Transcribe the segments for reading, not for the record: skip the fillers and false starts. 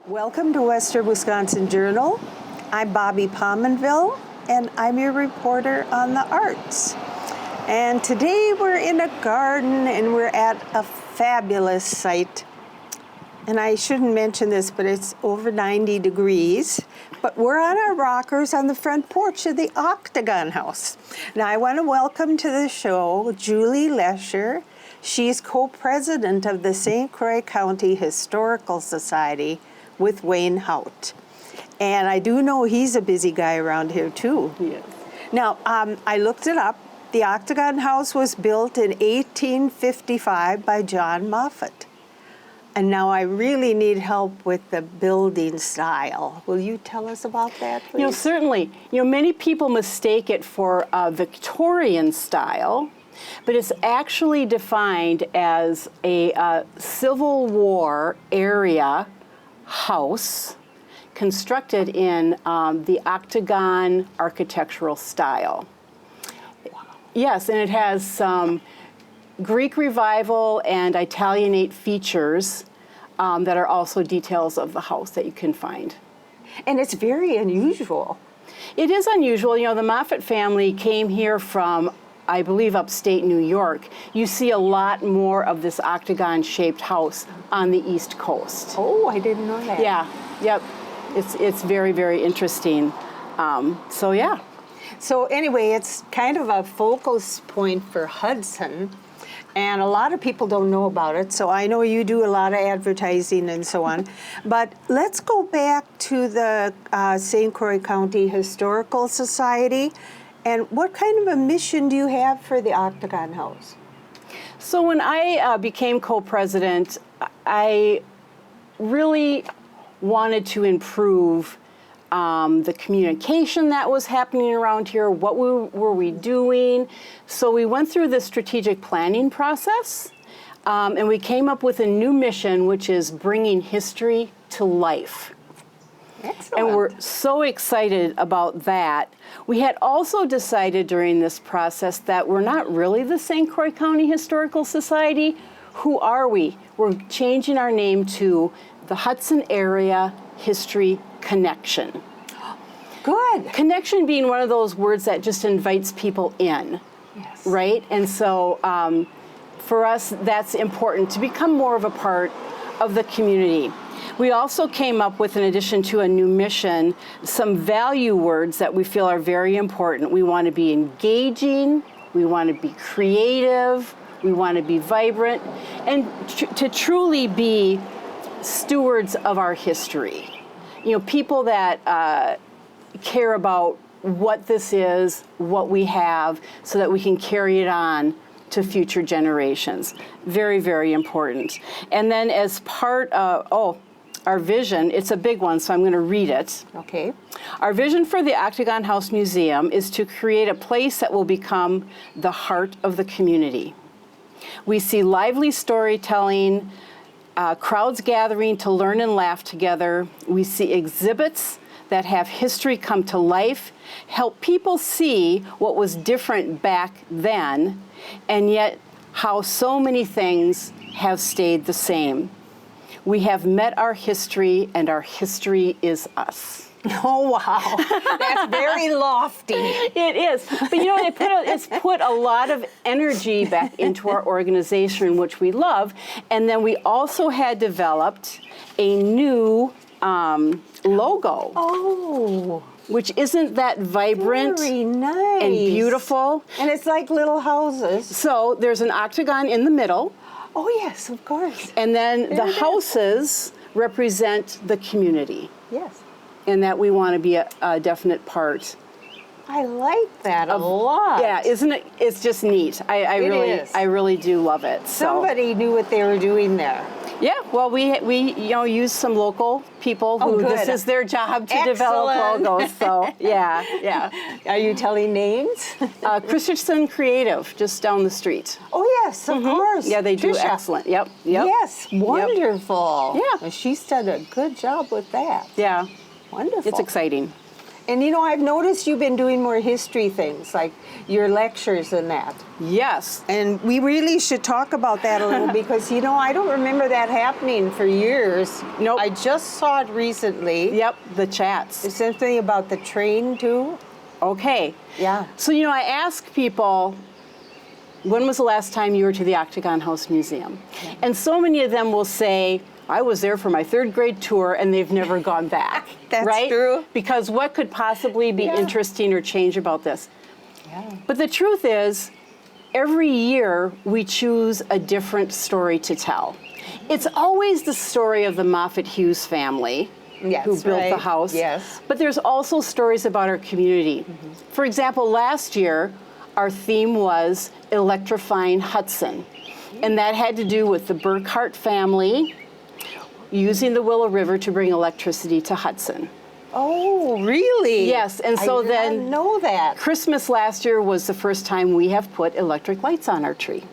Welcome to Western Wisconsin Journal. I'm Bobbi Pominville, and I'm your reporter on the arts. And today we're in a garden, and we're at a fabulous site. And I shouldn't mention this, but it's over 90 degrees. But we're on our rockers on the front porch of the Octagon House. Now I want to welcome to the show Julie Lesher. She's co-president of the St. Croix County Historical Society with Wayne Hout. And I do know he's a busy guy around here too. Yes. Now, I looked it up. The Octagon House was built in 1855 by John Moffat. And now I really need help with the building style. Will you tell us about that, please? Certainly. Many people mistake it for a Victorian style, but it's actually defined as a Civil War area house constructed in the Octagon architectural style. Wow. Yes, and it has some Greek Revival and Italianate features that are also details of the house that you can find. And it's very unusual. It is unusual. The Moffat family came here from, I believe, upstate New York. You see a lot more of this octagon-shaped house on the East Coast. Oh, I didn't know that. Yeah, yep. It's very, very interesting. Yeah. So anyway, it's kind of a focus point for Hudson, and a lot of people don't know about it. So I know you do a lot of advertising and so on. But let's go back to the St. Croix County Historical Society. And what kind of a mission do you have for the Octagon House? So when I became co-president, I really wanted to improve the communication that was happening around here. What were we doing? So we went through the strategic planning process, and we came up with a new mission, which is bringing history to life. Excellent. And we're so excited about that. We had also decided during this process that we're not really the St. Croix County Historical Society. Who are we? We're changing our name to the Hudson Area History Connection. Good. Connection being one of those words that just invites people in, Yes. right? And so for us, that's important to become more of a part of the community. We also came up with, in addition to a new mission, some value words that we feel are very important. We want to be engaging, we want to be creative, we want to be vibrant, and to truly be stewards of our history. People that care about what this is, what we have, so that we can carry it on to future generations. Very, very important. And then as part of, our vision, it's a big one, so I'm going to read it. Okay. Our vision for the Octagon House Museum is to create a place that will become the heart of the community. We see lively storytelling, crowds gathering to learn and laugh together. We see exhibits that have history come to life, help people see what was different back then, and yet how so many things have stayed the same. We have met our history, and our history is us. Oh, wow. That's very lofty. It is. But it's put a lot of energy back into our organization, which we love. And then we also had developed a new logo. Oh. Which isn't that vibrant Very nice. and beautiful. And it's like little houses. So there's an octagon in the middle. Oh, yes, of course. And then the houses represent the community. Yes. And that we want to be a definite part. I like that a lot. Yeah, isn't it? It's just neat. I really do love it. So. Somebody knew what they were doing there. Yeah, well, we use some local people who this is their job to develop logos. So yeah. Are you telling names? Christensen Creative, just down the street. Oh yes, of course. Yeah, they do Trisha. excellent. Yep. Yes, wonderful. Yeah. And she's done a good job with that. Yeah. Wonderful. It's exciting. And you know, I've noticed you've been doing more history things, like your lectures and that. Yes. And we really should talk about that a little because, you know, I don't remember that happening for years. Nope. I just saw it recently. Yep, the chats. Is there something about the train, too? Okay. Yeah. So, you know, I ask people, when was the last time you were to the Octagon House Museum? Okay. And so many of them will say, I was there for my 3rd grade tour and they've never gone back. That's right? true. Because what could possibly be interesting or change about this? Yeah. But the truth is, every year we choose a different story to tell. It's always the story of the Moffett Hughes family who built the house. Yes. But there's also stories about our community. Mm-hmm. For example, last year, our theme was electrifying Hudson. And that had to do with the Burkhart family using the Willow River to bring electricity to Hudson. Oh, really? Yes, and so I didn't know that. Christmas last year was the first time we have put electric lights on our tree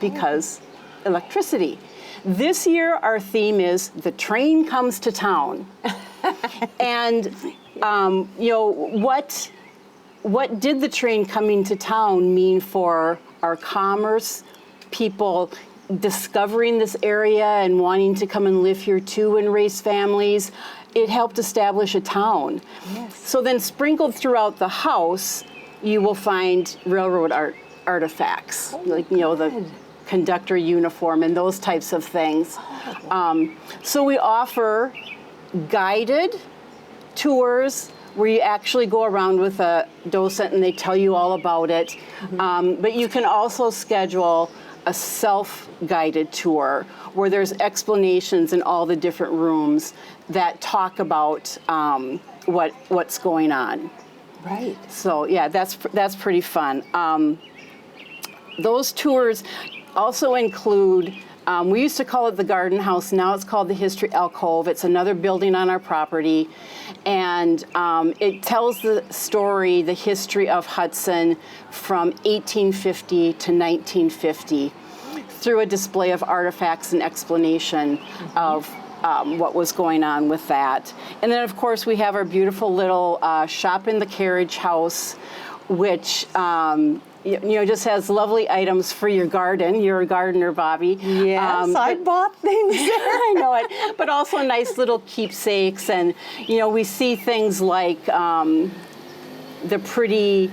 because electricity. This year our theme is the train comes to town. And you know, what did the train coming to town mean for our commerce, people discovering this area and wanting to come and live here too and raise families? It helped establish a town. Yes. So then sprinkled throughout the house, you will find railroad artifacts, like, you know, the conductor uniform and those types of things. So we offer guided tours where you actually go around with a docent and they tell you all about it. Mm-hmm. But you can also schedule a self-guided tour where there's explanations in all the different rooms that talk about what's going on. Right. So yeah, that's pretty fun. Those tours also include, we used to call it the Garden House, now it's called the History Alcove. It's another building on our property, and it tells the story, the history of Hudson from 1850 to 1950 through a display of artifacts and explanation of what was going on with that. And then, of course, we have our beautiful little shop in the carriage house, which you know, just has lovely items for your garden. You're a gardener, Bobbi. Yes, I bought things there. I know it. But also nice little keepsakes. And, you know, we see things like the pretty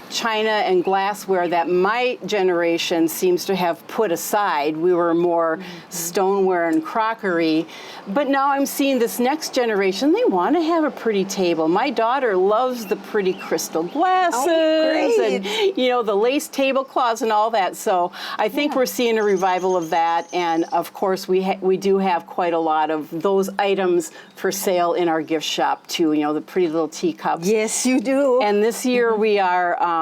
china and glassware that my generation seems to have put aside. We were more stoneware and crockery. But now I'm seeing this next generation, they want to have a pretty table. My daughter loves the pretty crystal glasses and, you know, the lace tablecloths and all that. So I think we're seeing a revival of that. And of course, we do have quite a lot of those items for sale in our gift shop too, you know, the pretty little teacups. Yes, you do. And this year we are,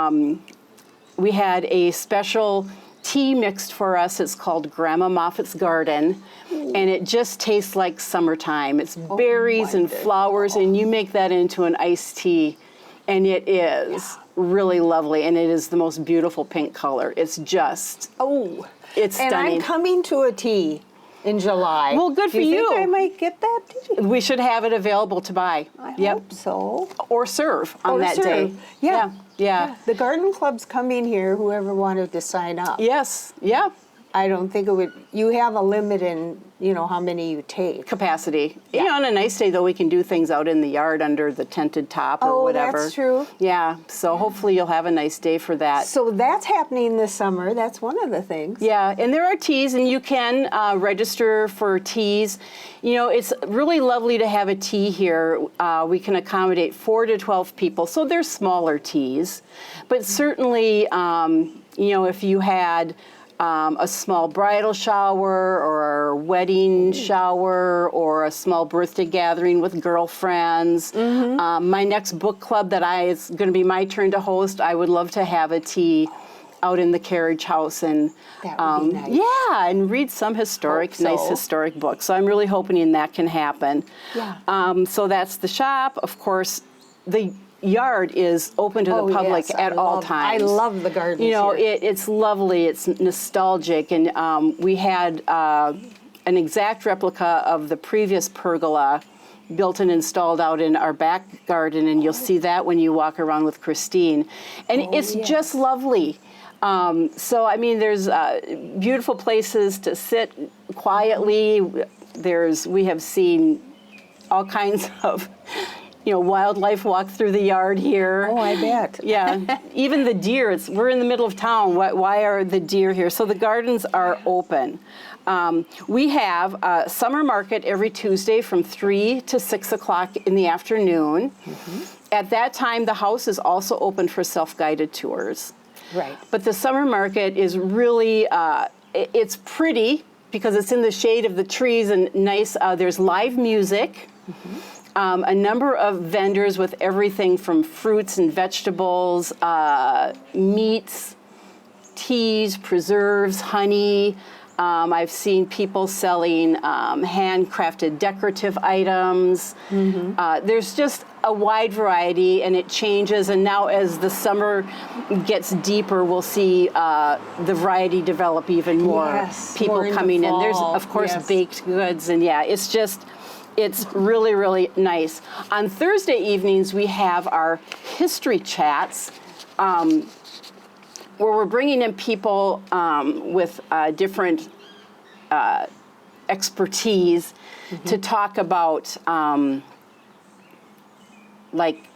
we had a special tea mixed for us. It's called Grandma Moffett's Garden, and it just tastes like summertime. It's berries and flowers, and you make that into an iced tea, and it is really lovely, and it is the most beautiful pink color. It's just, it's stunning. And I'm coming to a tea in July. Well, good for you. Do you think I might get that tea? We should have it available to buy. I hope so. Or serve on that day. Yeah. The garden club's coming here, whoever wanted to sign up. Yes, yeah. I don't think it would, you have a limit in, you know, how many you take. Capacity. Yeah. You know, on a nice day, though, we can do things out in the yard under the tented top or whatever. Oh, that's true. Yeah, so hopefully you'll have a nice day for that. So that's happening this summer. That's one of the things. Yeah, and there are teas, and you can register for teas. You know, it's really lovely to have a tea here. We can accommodate 4 to 12 people, so they're smaller teas. But certainly, you know, if you had a small bridal shower or a wedding shower or a small birthday gathering with girlfriends. My next book club that it's going to be my turn to host, I would love to have a tea out in the carriage house and that would be nice. Yeah, and read some nice historic books. So I'm really hoping that can happen. Yeah. So that's the shop. Of course, the yard is open to the public at all times. I love the gardens. You know, here. it's lovely. It's nostalgic, and we had an exact replica of the previous pergola built and installed out in our back garden, and you'll see that when you walk around with Christine. And it's just lovely. So, I mean, there's beautiful places to sit quietly. We have seen all kinds of, wildlife walk through the yard here. Oh, I bet. Yeah, even the deer. We're in the middle of town. Why are the deer here? So the gardens are open. We have a summer market every Tuesday from 3 to 6 o'clock in the afternoon. At that time, the house is also open for self-guided tours. Right. But the summer market is really, it's pretty because it's in the shade of the trees and nice. There's live music. A number of vendors with everything from fruits and vegetables, meats, teas, preserves, honey. I've seen people selling handcrafted decorative items. There's just a wide variety, and it changes. And now as the summer gets deeper, we'll see the variety develop even more. Yes, People more in the coming in. There's, fall. of course, Yes. baked goods. And yeah, it's really, really nice. On Thursday evenings, we have our history chats, where we're bringing in people with different expertise to talk about like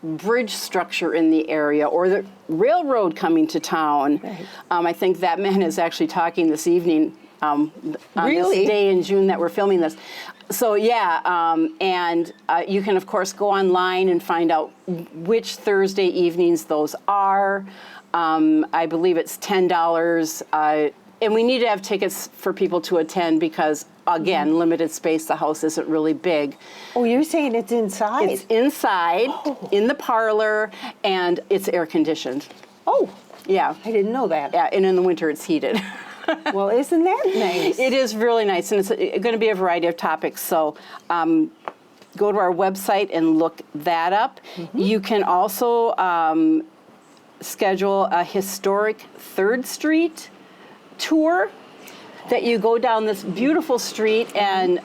bridge structure in the area or the railroad coming to town. Right. I think that man is actually talking this evening on Really? this day in June that we're filming this. So yeah, and you can of course go online and find out which Thursday evenings those are. I believe it's $10, and we need to have tickets for people to attend because, again, limited space. The house isn't really big. Oh, you're saying it's inside? It's inside, in the parlor, and it's air conditioned. Oh, Yeah, I didn't know that. yeah, and in the winter it's heated. Well, isn't that nice? It is really nice, and it's going to be a variety of topics. So go to our website and look that up. You can also schedule a historic 3rd Street tour that you go down this beautiful street, and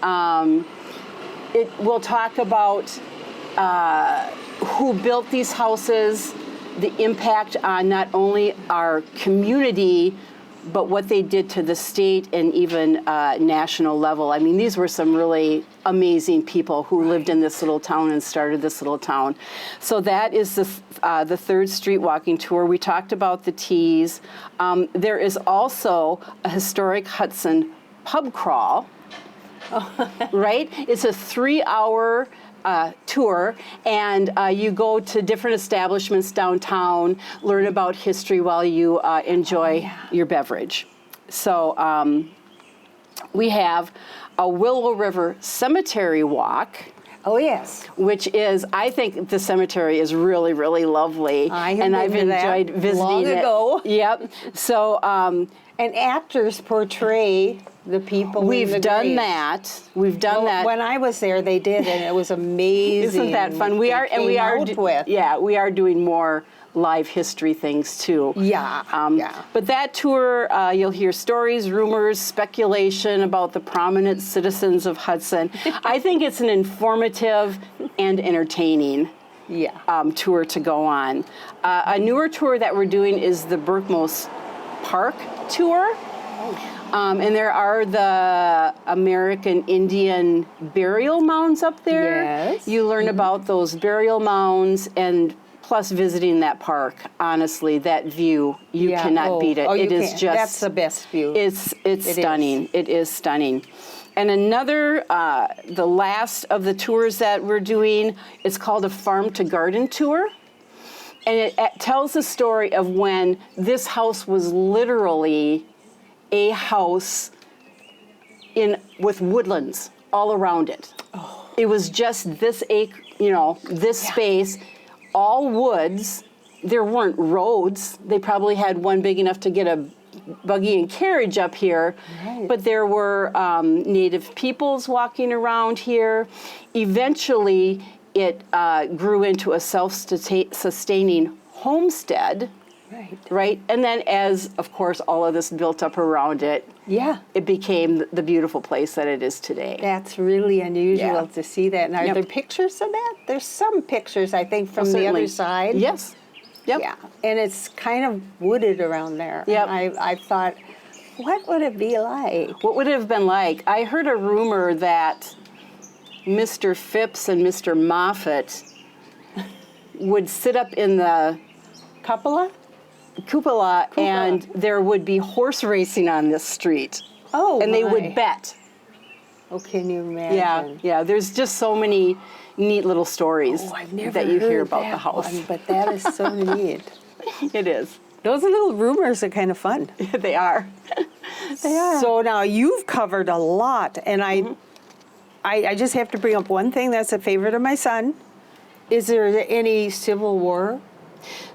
it will talk about who built these houses, the impact on not only our community, but what they did to the state and even national level. I mean, these were some really amazing people who lived in this little town and started this little town. So that is the 3rd Street walking tour. We talked about the teas. There is also a historic Hudson pub crawl, right? It's a 3-hour tour, and you go to different establishments downtown, learn about history while you enjoy your beverage. So we have a Willow River Cemetery walk. Oh, yes. Which is, I think the cemetery is really, really lovely. I've enjoyed visiting long it. ago. Yep. So And actors portray the people in the we've done graves. that. We've done that. When I was there, they did, and it was amazing. Isn't that fun? We are, and we are, we are doing more live history things too. Yeah, yeah. But that tour, you'll hear stories, rumors, speculation about the prominent citizens of Hudson. I think it's an informative and entertaining tour to go on. A newer tour that we're doing is the Berkmos Park tour. And there are the American Indian burial mounds up there. Yes. You learn about those burial mounds, and plus visiting that park. Honestly, that view, you cannot beat it. It is just, that's the best view. It's stunning. It is stunning. And another, the last of the tours that we're doing, it's called a Farm to Garden tour. And it tells the story of when this house was literally a house with woodlands all around it. Oh. It was just this acre, this space, all woods. There weren't roads. They probably had one big enough to get a buggy and carriage up here. Right. But there were native peoples walking around here. Eventually, it grew into a self-sustaining homestead. Right. Right? And then as, of course, all of this built up around it, Yeah. it became the beautiful place that it is today. That's really unusual Yeah. to see that. And are Yep. there pictures of that? There's some pictures, I think, from the Certainly. other side. Yes. Yep. Yeah. And it's kind of wooded around there. Yep. And I thought, what would it be like? What would it have been like? I heard a rumor that Mr. Phipps and Mr. Moffat would sit up in the cupola and there would be horse racing on this street. Oh, and they my. would bet. Oh, can you imagine? Yeah. There's just so many neat little stories Oh, I've never that you heard hear about that the house. one, but that is so neat. It is. Those little rumors are kind of fun. They are. They are. So now you've covered a lot, and I just have to bring up one thing that's a favorite of my son. Is there any Civil War?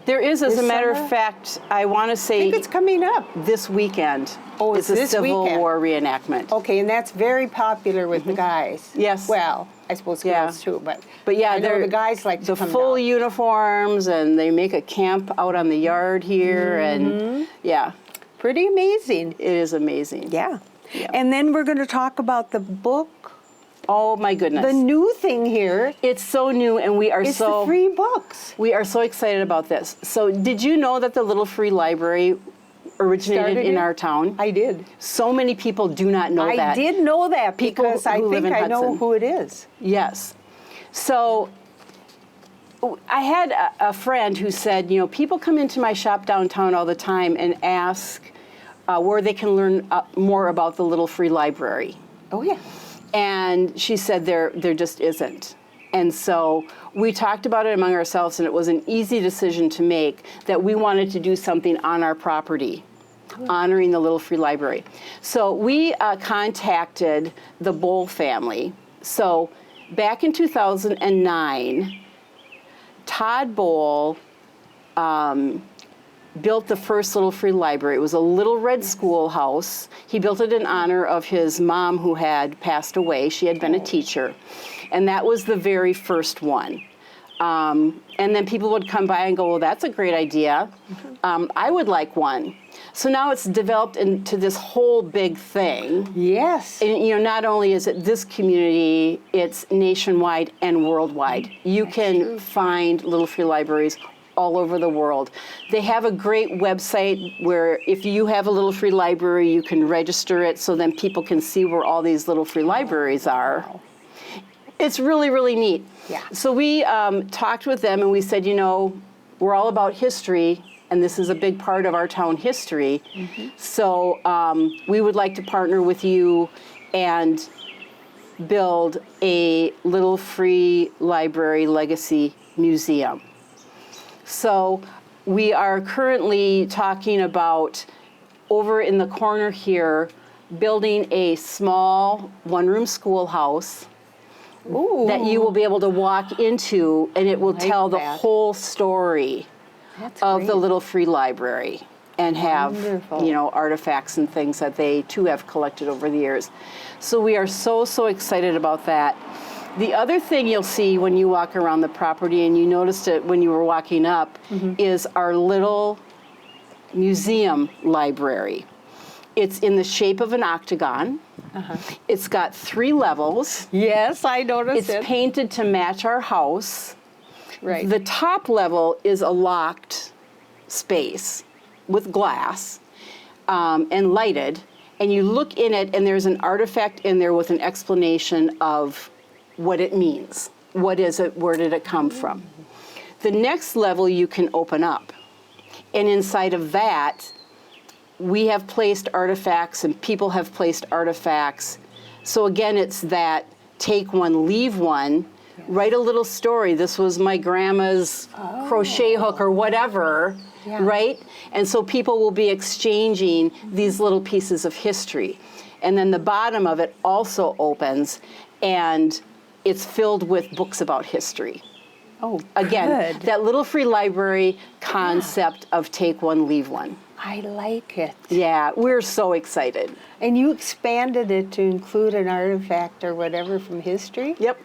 There is, as This a matter summer? of fact, I want to I say think it's coming up. this weekend Oh, is it's a this Civil weekend. War reenactment. Okay, and that's very popular with the guys. Yes. Well, I suppose Yeah. girls too, but yeah, I know they're the guys like to the come full down. uniforms, and they make a camp out on the yard here, and yeah, Pretty amazing. it is amazing. Yeah. Yeah. And then we're going to talk about the book. Oh my goodness, The new thing here it's so new, and we are is so the free books. we are so excited about this. So, did you know that the Little Free Library originated Started in here? our town? I did. So many people do not know that. I did know that People because I who live think in I know Hudson. who it is. Yes. So I had a friend who said, people come into my shop downtown all the time and ask where they can learn more about the Little Free Library. Oh, yeah. And she said there just isn't. And so we talked about it among ourselves, and it was an easy decision to make that we wanted to do something on our property, honoring the Little Free Library. So we contacted the Bowl family. So back in 2009, Todd Bowl built the first Little Free Library. It was a little red schoolhouse. He built it in honor of his mom, who had passed away. She had been a teacher. And that was the very first one. And then people would come by and go, well, that's a great idea. I would like one. So now it's developed into this whole big thing. Yes. And, not only is it this community, it's nationwide and worldwide. You can find Little Free Libraries all over the world. They have a great website where if you have a Little Free Library, you can register it so then people can see where all these Little Free Libraries are. Wow. It's really, really neat. Yeah. So we talked with them and we said, we're all about history, and this is a big part of our town history. So we would like to partner with you and build a Little Free Library Legacy Museum. So we are currently talking about, over in the corner here, building a small one-room schoolhouse Ooh. that you will be able to walk into, and it will like tell the that. whole story That's of the great. Little Free Library, and have Wonderful. artifacts and things that they too have collected over the years. So we are so excited about that. The other thing you'll see when you walk around the property, and you noticed it when you were walking up, is our little museum library. It's in the shape of an octagon. It's got 3 levels. Yes, I noticed It's painted to match our house. Right. The top level is a locked space with glass and lighted. And you look in it, and there's an artifact in there with an explanation of what it means. What is it? Where did it come from? The next level you can open up. And inside of that, we have placed artifacts, and people have placed artifacts. So again, it's that take one, leave one, write a little story. This was my grandma's crochet hook or whatever, right? And so people will be exchanging these little pieces of history. And then the bottom of it also opens, and it's filled with books about history. Oh, Again, good. that Little Free Library concept of take one, leave one. I like it. Yeah, we're so excited. And you expanded it to include an artifact or whatever from history? Yep.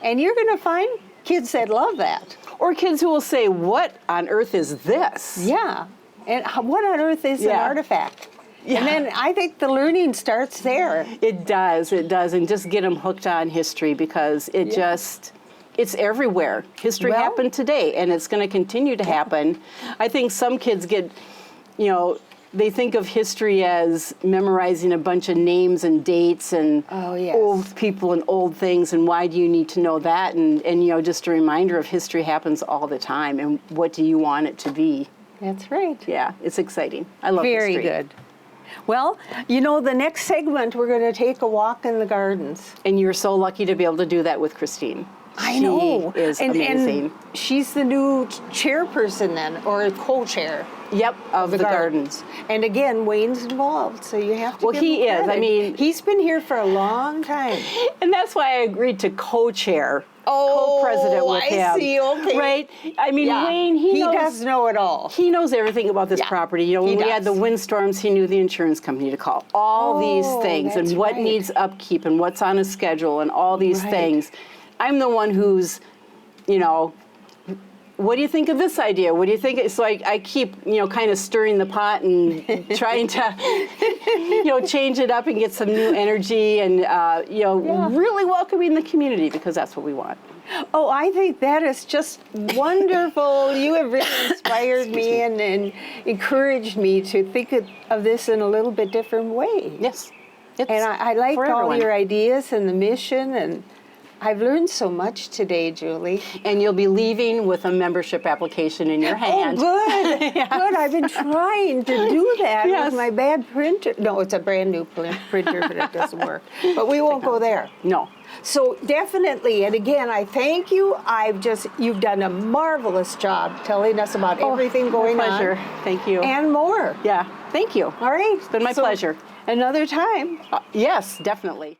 And you're going to find kids that love that. Or kids who will say, what on earth is this? Yeah. And what on earth is an artifact? Yeah. And then I think the learning starts there. It does, and just get them hooked on history because it's everywhere. History happened today, and it's going to continue to happen. I think some kids get, they think of history as memorizing a bunch of names and dates and old people and old things, and why do you need to know that? And just a reminder of history happens all the time, and what do you want it to be? That's right. Yeah, it's exciting. I love history. Very good. Well, the next segment, we're going to take a walk in the gardens. And you're so lucky to be able to do that with Christine. I know. She is amazing. And she's the new chairperson then, or co-chair. Yep, of the gardens. And again, Wayne's involved, so you have to Well, give him he is. credit. I mean, he's been here for a long time. And that's why I agreed to co-chair, co-president with him. I see, okay. Right? I mean, Wayne, he knows, does know it all. He knows everything about this property. When we had the windstorms, he knew the insurance company to call. All these things, and what needs upkeep, and what's on a schedule, and all these things. I'm the one who's, what do you think of this idea? What do you think? So I keep, kind of stirring the pot and trying to, change it up and get some new energy and, really welcoming the community, because that's what we want. Oh, I think that is just wonderful. You have really inspired me and encouraged me to think of this in a little bit different way. Yes. And I liked all your ideas and the mission, and I've learned so much today, Julie. And you'll be leaving with a membership application in your hand. Oh, good. Good. I've been trying to do that with my bad printer. No, it's a brand new printer, but it doesn't work. But we won't go there. No. So definitely, and again, I thank you. You've done a marvelous job telling us about everything going my pleasure. on. Thank you. And more. Yeah, thank you. All right. It's been my pleasure. Another time. Yes, definitely.